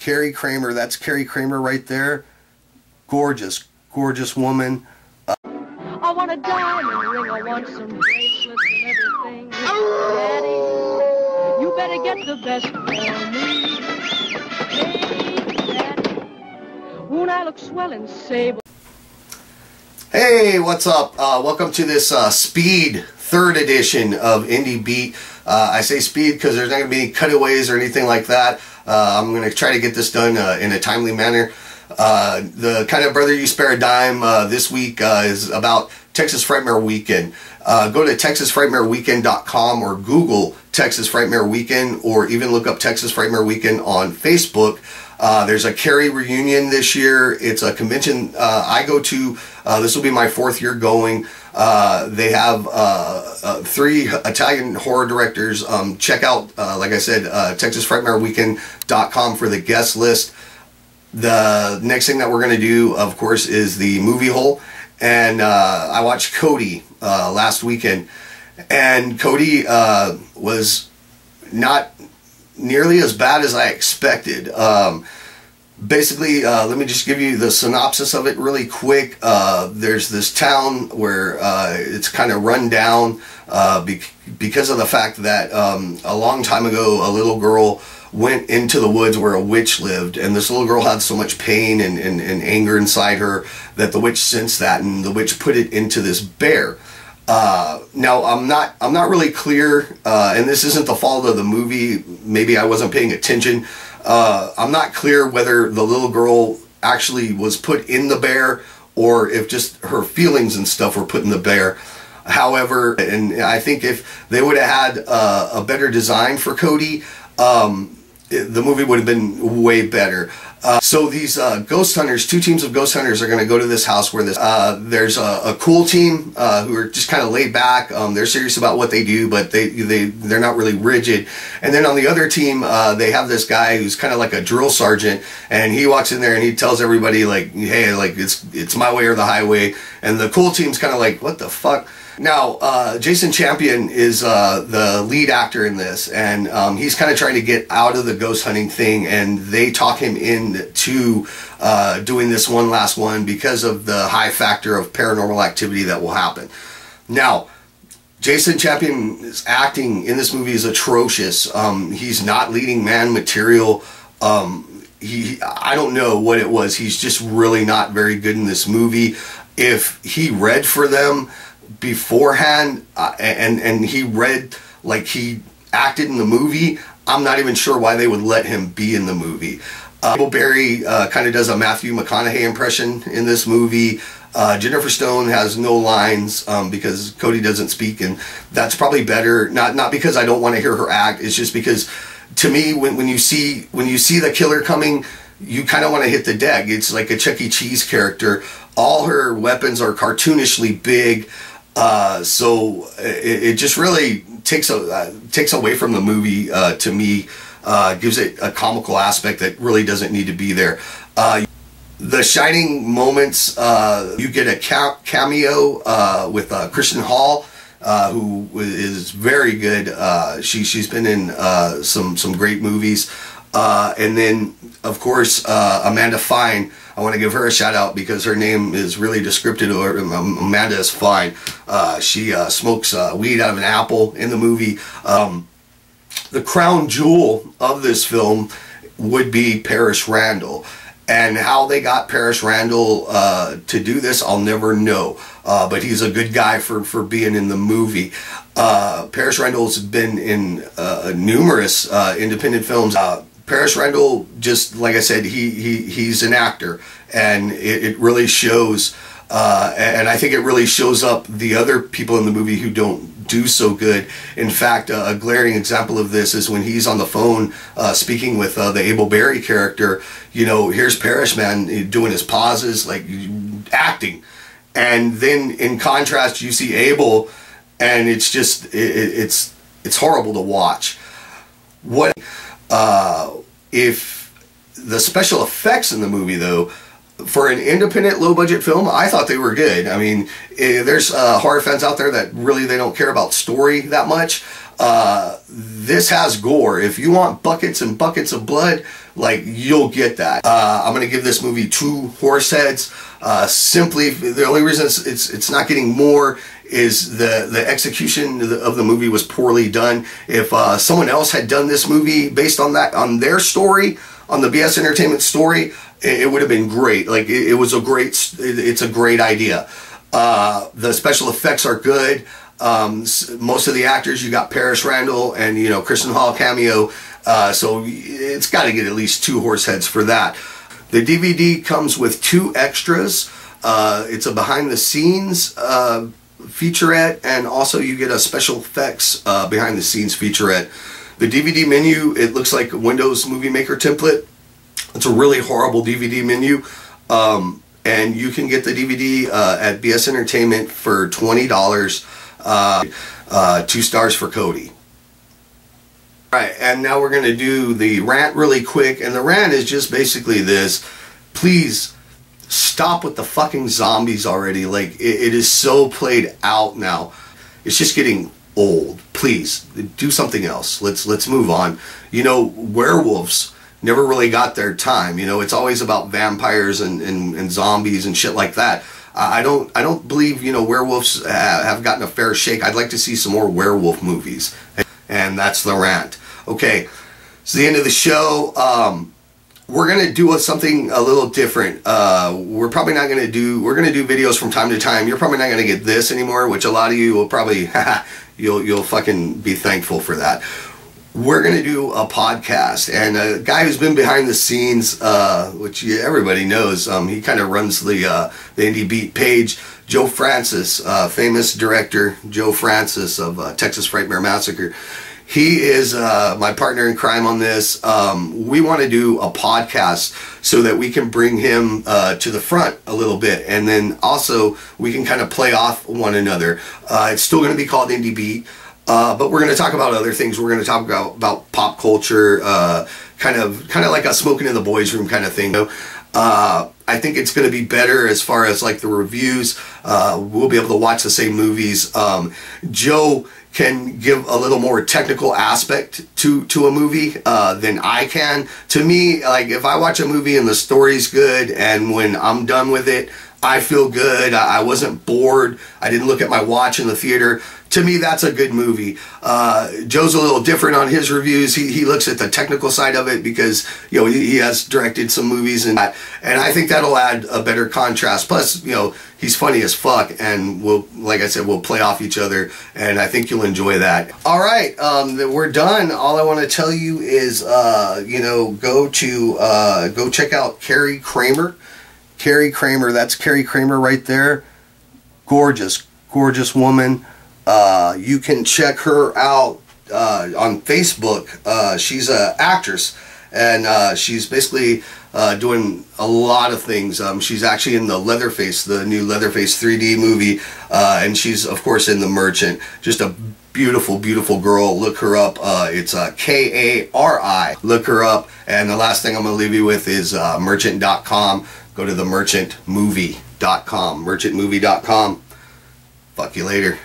Carrie Kramer. That's Carrie Kramer right there. Gorgeous, gorgeous woman. I want a diamond ring, I want some bracelets and everything. Daddy, you better get the best for me. Hey, Daddy, won't I look swell in sable? Hey, what's up? Welcome to this Speed 3rd edition of Indie Beat. I say speed because there's not going to be any cutaways or anything like that. I'm going to try to get this done in a timely manner. The kind of brother you spare a dime this week is about Texas Frightmare Weekend. Go to TexasFrightmareWeekend.com or Google Texas Frightmare Weekend, or even look up Texas Frightmare Weekend on Facebook. There's a Cary reunion this year. It's a convention I go to. This will be my 4th year going. They have 3 Italian horror directors. Check out, like I said, TexasFrightmareWeekend.com for the guest list. The next thing that we're going to do, of course, is the movie hole. And I watched KODIE last weekend. And KODIE was not nearly as bad as I expected. Basically, let me just give you the synopsis of it really quick. There's this town where it's kind of run down because of the fact that a long time ago a little girl went into the woods where a witch lived, and this little girl had so much pain and anger inside her that the witch sensed that, and the witch put it into this bear. Now I'm not really clear, and this isn't the fault of the movie. Maybe I wasn't paying attention. I'm not clear whether the little girl actually was put in the bear or if just her feelings and stuff were put in the bear. However, and I think if they would have had a better design for KODIE, the movie would have been way better. So these ghost hunters, 2 teams of ghost hunters, are going to go to this house where there's a cool team who are just kind of laid back. They're serious about what they do, but they're not really rigid. And then on the other team, they have this guy who's kind of like a drill sergeant, and he walks in there and he tells everybody, like, hey, like, it's my way or the highway. And the cool team's kind of like, what the fuck? Now, Jason Champion is the lead actor in this, and he's kind of trying to get out of the ghost hunting thing, and they talk him into doing this one last one because of the high factor of paranormal activity that will happen. Now, Jason Champion's acting in this movie is atrocious. He's not leading man material. I don't know what it was. He's just really not very good in this movie. If he read for them beforehand and he read like he acted in the movie, I'm not even sure why they would let him be in the movie. Bill Berry kind of does a Matthew McConaughey impression in this movie. Jennifer Stone has no lines because KODIE doesn't speak, and that's probably better. Not because I don't want to hear her act. It's just because, to me, when you see the killer coming, you kind of want to hit the deck. It's like a Chuck E. Cheese character. All her weapons are cartoonishly big. So it just really takes away from the movie to me, gives it a comical aspect that really doesn't need to be there. The shining moments, you get a cameo with Kristen Hall, who is very good. She's been in some great movies, and then of course Amanda Fine. I want to give her a shout out because her name is really descriptive. Amanda is fine. She smokes weed out of an apple in the movie. The crown jewel of this film would be Parrish Randall. And how they got Parrish Randall to do this, I'll never know. But he's a good guy for being in the movie. Parrish Randall's been in numerous independent films. Parrish Randall, just like I said, he's an actor, and it really shows, and I think it really shows up the other people in the movie who don't do so good. In fact, a glaring example of this is when he's on the phone speaking with the Abel Berry character. You know, here's Parrish, man, doing his pauses, like acting, and then in contrast you see Abel, and it's just it's horrible to watch. If the special effects in the movie, though, for an independent low-budget film, I thought they were good. I mean, there's horror fans out there that really they don't care about story that much. This has gore. If you want buckets and buckets of blood, like, you'll get that. I'm going to give this movie 2 horse heads. Simply, the only reason it's not getting more is the execution of the movie was poorly done. If someone else had done this movie based on their story, on the BS Entertainment story, it would have been great. Like, it's a great idea. The special effects are good. Most of the actors, you got Paris Randall and, you know, Kristen Hall cameo. So it's got to get at least 2 horse heads for that. The DVD comes with 2 extras. It's a behind the scenes featurette, and also you get a special effects behind the scenes featurette. The DVD menu, it looks like a Windows Movie Maker template. It's a really horrible DVD menu. And you can get the DVD at BS Entertainment for $20. 2 stars for KODIE. Alright, and now we're going to do the rant really quick. And the rant is just basically this. Please stop with the fucking zombies already. Like, it is so played out now. It's just getting old. Please, do something else. Let's move on. You know, werewolves never really got their time. You know, it's always about vampires and zombies and shit like that. I don't believe, you know, werewolves have gotten a fair shake. I'd like to see some more werewolf movies. And that's the rant. Okay, it's the end of the show. We're going to do something a little different. We're probably not going to do, we're going to do videos from time to time. You're probably not going to get this anymore, which a lot of you will probably, you'll fucking be thankful for that. We're going to do a podcast, and a guy who's been behind the scenes, which everybody knows, he kind of runs the Indie Beat page, Joe Francis, famous director, Joe Francis of Texas Frightmare Massacre. He is my partner in crime on this. We want to do a podcast so that we can bring him to the front a little bit, and then also we can kind of play off one another. It's still going to be called Indie Beat. But we're going to talk about other things. We're going to talk about pop culture, kind of like a smoking in the boys' room kind of thing. I think it's going to be better as far as like the reviews. We'll be able to watch the same movies. Joe can give a little more technical aspect to a movie than I can. To me, like, if I watch a movie and the story's good, and when I'm done with it, I feel good. I wasn't bored. I didn't look at my watch in the theater. To me, that's a good movie. Joe's a little different on his reviews. He looks at the technical side of it because, you know, he has directed some movies and that, and I think that'll add a better contrast. Plus, you know, he's funny as fuck, and we'll, like I said, we'll play off each other, and I think you'll enjoy that. All right, we're done. All I want to tell you is, you know, go check out Carrie Kramer. Carrie Kramer, that's Carrie Kramer right there. Gorgeous, gorgeous woman. You can check her out on Facebook. She's an actress, and she's basically doing a lot of things. She's actually in the Leatherface, the new Leatherface 3D movie, and she's, of course, in The Merchant. Just a beautiful, beautiful girl. Look her up. It's K-A-R-I. Look her up. And the last thing I'm going to leave you with is merchant.com. Go to themerchantmovie.com. Merchantmovie.com. Fuck you later.